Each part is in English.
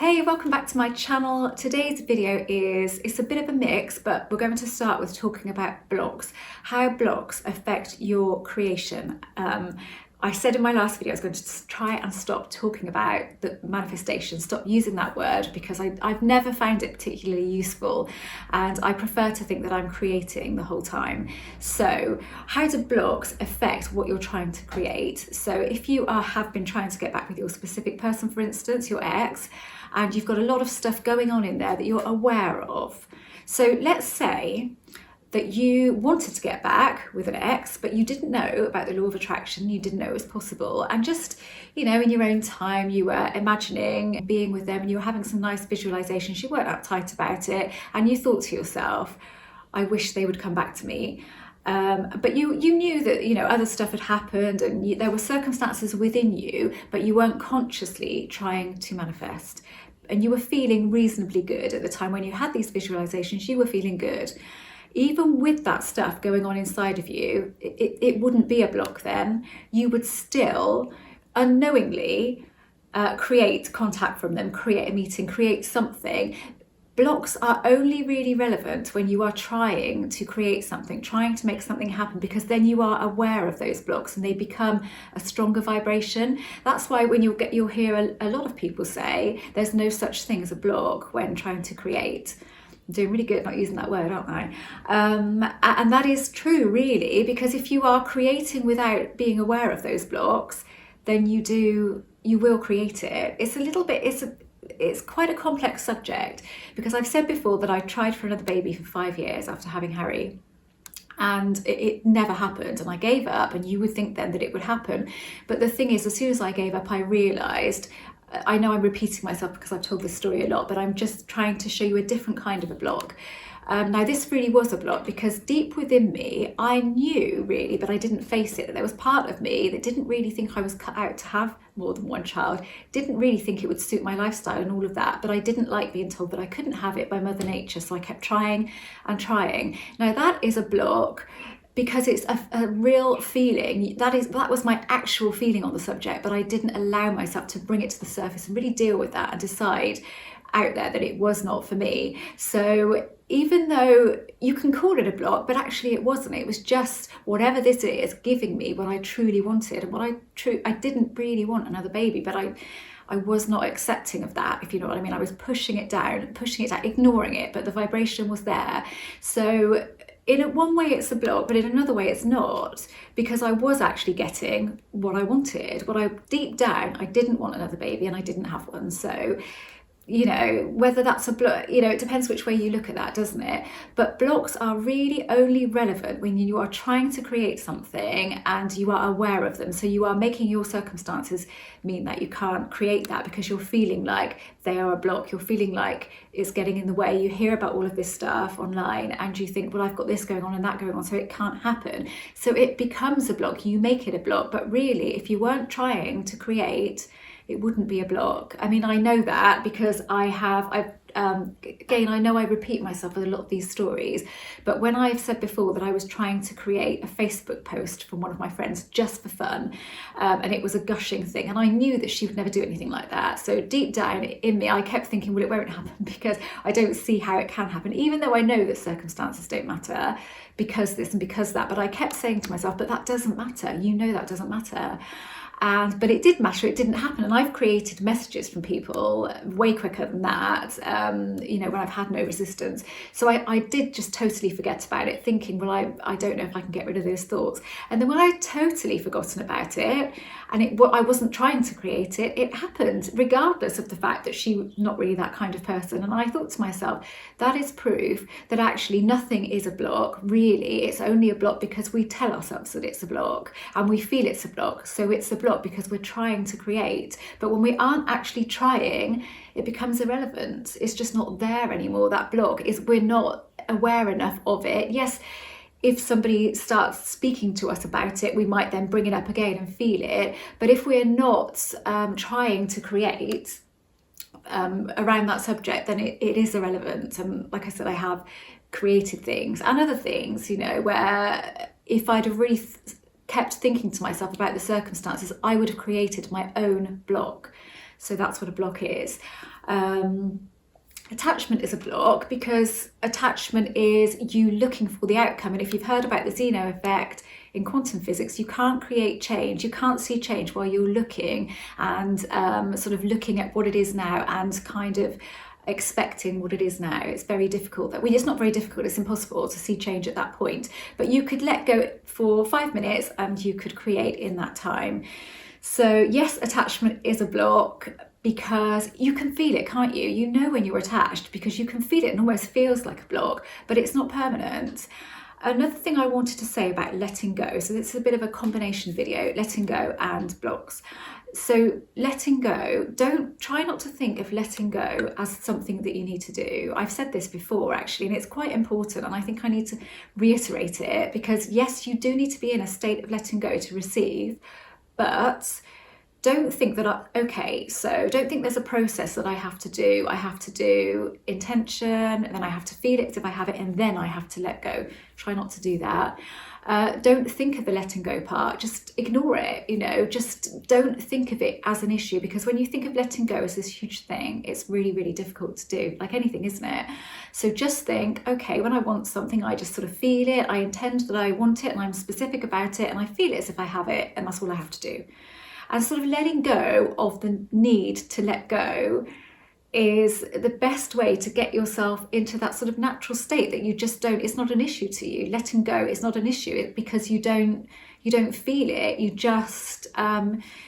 Hey, welcome back to my channel. Today's video it's a bit of a mix, but we're going to start with talking about blocks, how blocks affect your creation. I said in my last video I was going to try and stop talking about the manifestation, stop using that word, because I've never found it particularly useful, and I prefer to think that I'm creating the whole time. So how do blocks affect what you're trying to create? So if you have been trying to get back with your specific person, for instance, your ex, and you've got a lot of stuff going on in there that you're aware of. So let's say that you wanted to get back with an ex, but you didn't know about the law of attraction, you didn't know it was possible, and just, in your own time, you were imagining being with them and you were having some nice visualizations, you weren't uptight about it, and you thought to yourself, I wish they would come back to me. But you knew that other stuff had happened, and there were circumstances within you, but you weren't consciously trying to manifest, and you were feeling reasonably good at the time when you had these visualizations. You were feeling good. Even with that stuff going on inside of you, it wouldn't be a block then. You would still unknowingly create contact from them, create a meeting, create something. Blocks are only really relevant when you are trying to create something, trying to make something happen, because then you are aware of those blocks and they become a stronger vibration. That's why when you'll hear a lot of people say there's no such thing as a block when trying to create. I'm doing really good not using that word, aren't I? And that is true, really, because if you are creating without being aware of those blocks, then you will create it. It's quite a complex subject, because I've said before that I tried for another baby for 5 years after having Harry, and it never happened, and I gave up, and you would think then that it would happen. But the thing is, as soon as I gave up, I realised, I know I'm repeating myself because I've told this story a lot, but I'm just trying to show you a different kind of a block. Now this really was a block, because deep within me, I knew really, but I didn't face it, that there was part of me that didn't really think I was cut out to have more than one child, didn't really think it would suit my lifestyle and all of that, but I didn't like being told that I couldn't have it by Mother Nature, so I kept trying and trying. Now that is a block, because it's a real feeling. That was my actual feeling on the subject, but I didn't allow myself to bring it to the surface and really deal with that and decide out there that it was not for me. So even though you can call it a block, but actually it wasn't. It was just whatever this is giving me what I truly wanted, and I didn't really want another baby, but I was not accepting of that, if you know what I mean. I was pushing it down, ignoring it, but the vibration was there. So in one way it's a block, but in another way it's not, because I was actually getting what I wanted. Deep down, I didn't want another baby, and I didn't have one. So whether that's a block, it depends which way you look at that, doesn't it? But blocks are really only relevant when you are trying to create something and you are aware of them. So you are making your circumstances mean that you can't create that because you're feeling like they are a block. You're feeling like it's getting in the way. You hear about all of this stuff online and you think, well, I've got this going on and that going on, so it can't happen. So it becomes a block. You make it a block. But really, if you weren't trying to create, it wouldn't be a block. I mean, I know that because again, I know I repeat myself with a lot of these stories, but when I've said before that I was trying to create a Facebook post from one of my friends just for fun, and it was a gushing thing, and I knew that she would never do anything like that. So deep down in me, I kept thinking, well, it won't happen because I don't see how it can happen, even though I know that circumstances don't matter, because this and because that. But I kept saying to myself, but that doesn't matter. That doesn't matter. But it did matter, it didn't happen. And I've created messages from people way quicker than that, when I've had no resistance. So I did just totally forget about it, thinking, well, I don't know if I can get rid of those thoughts. And then when I'd totally forgotten about it, and I wasn't trying to create it, it happened, regardless of the fact that she was not really that kind of person. And I thought to myself, that is proof that actually nothing is a block, really. It's only a block because we tell ourselves that it's a block, and we feel it's a block. So it's a block because we're trying to create. But when we aren't actually trying, it becomes irrelevant. It's just not there anymore. That block is, we're not aware enough of it. Yes, if somebody starts speaking to us about it, we might then bring it up again and feel it. But if we're not trying to create around that subject, then it is irrelevant. And like I said, I have created things and other things, where if I'd have really kept thinking to myself about the circumstances, I would have created my own block. So that's what a block is. Attachment is a block because attachment is you looking for the outcome. And if you've heard about the Zeno effect in quantum physics, you can't create change. You can't see change while you're looking and sort of looking at what it is now and kind of expecting what it is now. It's very difficult. Well, it's not very difficult, it's impossible to see change at that point. But you could let go for 5 minutes and you could create in that time. So yes, attachment is a block, because you can feel it, can't you? You know when you're attached because you can feel it and almost feels like a block, but it's not permanent. Another thing I wanted to say about letting go, so this is a bit of a combination video, letting go and blocks. So letting go, try not to think of letting go as something that you need to do. I've said this before actually, and it's quite important, and I think I need to reiterate it, because yes, you do need to be in a state of letting go to receive, but don't think that don't think there's a process that I have to do. I have to do intention, and then I have to feel it as if I have it, and then I have to let go. Try not to do that. Don't think of the letting go part, just ignore it, just don't think of it as an issue, because when you think of letting go as this huge thing, it's really, really difficult to do, like anything, isn't it? So just think, okay, when I want something, I just sort of feel it, I intend that I want it, and I'm specific about it, and I feel it as if I have it, and that's all I have to do. And sort of letting go of the need to let go is the best way to get yourself into that sort of natural state that you just don't, it's not an issue to you. Letting go is not an issue because you don't feel it. You just,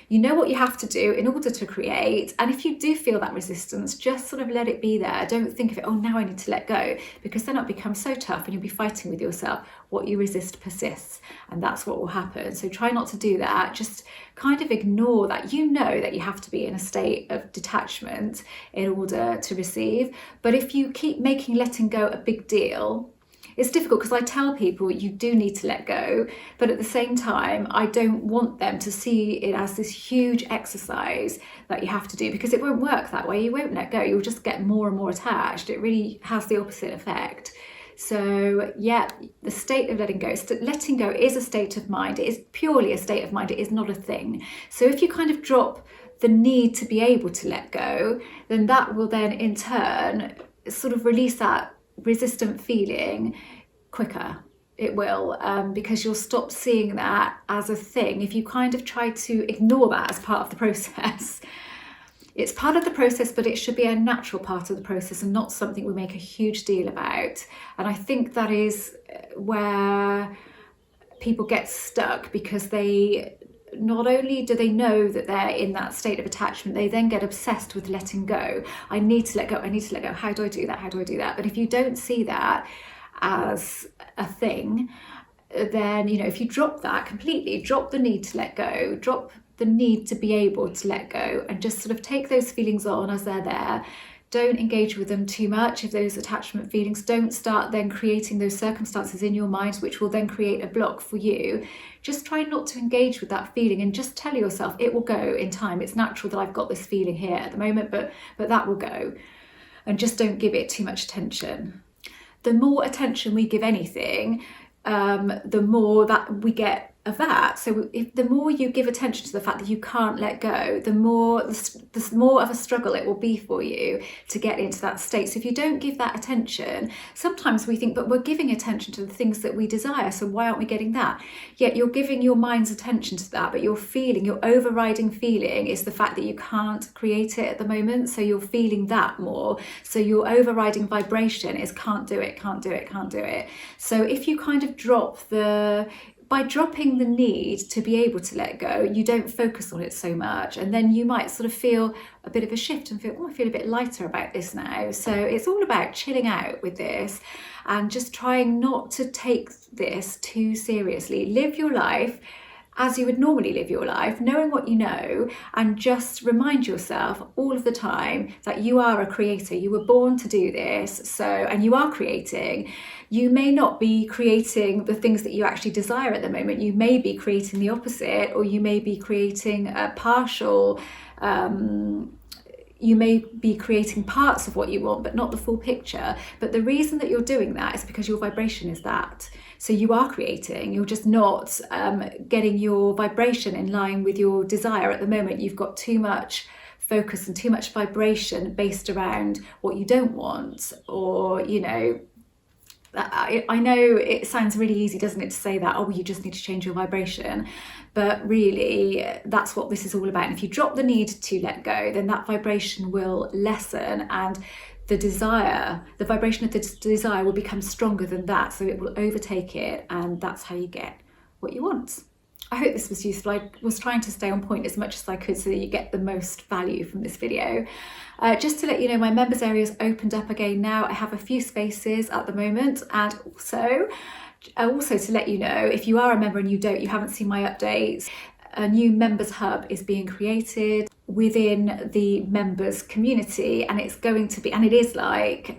you know what you have to do in order to create. And if you do feel that resistance, just sort of let it be there. Don't think of it, oh, now I need to let go, because then it'll become so tough and you'll be fighting with yourself. What you resist persists, and that's what will happen. So try not to do that. Just kind of ignore that. You know that you have to be in a state of detachment in order to receive. But if you keep making letting go a big deal, it's difficult, because I tell people you do need to let go, but at the same time, I don't want them to see it as this huge exercise that you have to do, because it won't work that way. You won't let go. You'll just get more and more attached. It really has the opposite effect. So yeah, the state of letting go is a state of mind. It is purely a state of mind. It is not a thing. So if you kind of drop the need to be able to let go, then that will then in turn sort of release that resistant feeling quicker. It will, because you'll stop seeing that as a thing. If you kind of try to ignore that as part of the process, it's part of the process, but it should be a natural part of the process and not something we make a huge deal about. And I think that is where people get stuck, because they not only do they know that they're in that state of attachment, they then get obsessed with letting go. I need to let go. I need to let go. How do I do that? How do I do that? But if you don't see that as a thing, then, if you drop that completely, drop the need to let go, drop the need to be able to let go, and just sort of take those feelings on as they're there. Don't engage with them too much. If those attachment feelings, don't start then creating those circumstances in your mind which will then create a block for you. Just try not to engage with that feeling, and just tell yourself it will go in time. It's natural that I've got this feeling here at the moment, but that will go. And just don't give it too much attention. The more attention we give anything, the more that we get of that. So if the more you give attention to the fact that you can't let go, the more of a struggle it will be for you to get into that state. So if you don't give that attention, sometimes we think, but we're giving attention to the things that we desire, so why aren't we getting that? Yet you're giving your mind's attention to that, but your overriding feeling is the fact that you can't create it at the moment. So you're feeling that more. So your overriding vibration is can't do it, can't do it, can't do it. So if you kind of by dropping the need to be able to let go, you don't focus on it so much, and then you might sort of feel a bit of a shift and feel, I feel a bit lighter about this now. So it's all about chilling out with this and just trying not to take this too seriously. Live your life as you would normally live your life, knowing what you know, and just remind yourself all of the time that you are a creator. You were born to do this, and you are creating. You may not be creating the things that you actually desire at the moment. You may be creating the opposite, or you may be creating a partial, you may be creating parts of what you want, but not the full picture. But the reason that you're doing that is because your vibration is that. So you are creating, you're just not getting your vibration in line with your desire at the moment. You've got too much focus and too much vibration based around what you don't want, or, you know, I know it sounds really easy, doesn't it, to say that, oh, you just need to change your vibration, but really that's what this is all about. And if you drop the need to let go, then that vibration will lessen, and the vibration of the desire will become stronger than that, so it will overtake it, and that's how you get what you want. I hope this was useful. I was trying to stay on point as much as I could so that you get the most value from this video. Just to let you know, my members area is opened up again now. I have a few spaces at the moment, and also to let you know, if you are a member and you haven't seen my updates, a new members hub is being created within the members community, and it's going to be, and it is like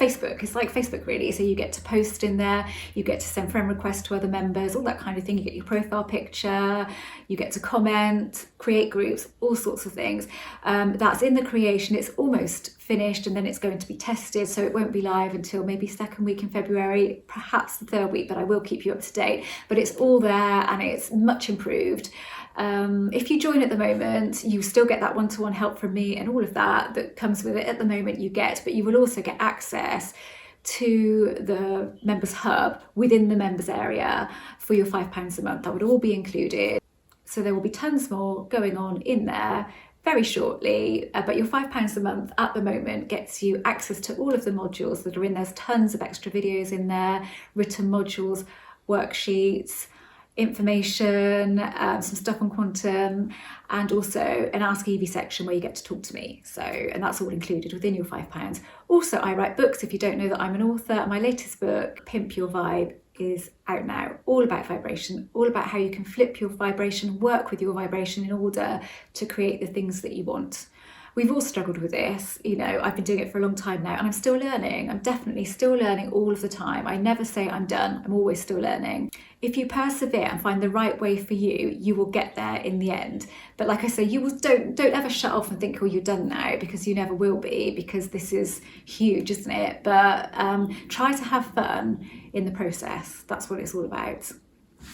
Facebook. It's like Facebook really, so you get to post in there, you get to send friend requests to other members, all that kind of thing. You get your profile picture, you get to comment, create groups, all sorts of things. That's in the creation. It's almost finished, and then it's going to be tested, so it won't be live until maybe second week in February, perhaps the third week, but I will keep you up to date. But it's all there and it's much improved. If you join at the moment, you still get that one-to-one help from me and all of that comes with it at the moment you get, but you will also get access to the members hub within the members area for your £5 a month. That would all be included. So there will be tons more going on in there very shortly, but your £5 a month at the moment gets you access to all of the modules that are in there. There's tons of extra videos in there, written modules, worksheets, information, some stuff on quantum, and also an Ask Evie section where you get to talk to me. So, and that's all included within your £5. Also, I write books. If you don't know that I'm an author, my latest book, Pimp Your Vibe, is out now, all about vibration, all about how you can flip your vibration, work with your vibration in order to create the things that you want. We've all struggled with this, you know, I've been doing it for a long time now, and I'm still learning. I'm definitely still learning all of the time. I never say I'm done, I'm always still learning. If you persevere and find the right way for you, you will get there in the end. But like I say, don't ever shut off and think, oh, you're done now, because you never will be, because this is huge, isn't it? But try to have fun in the process. That's what it's all about.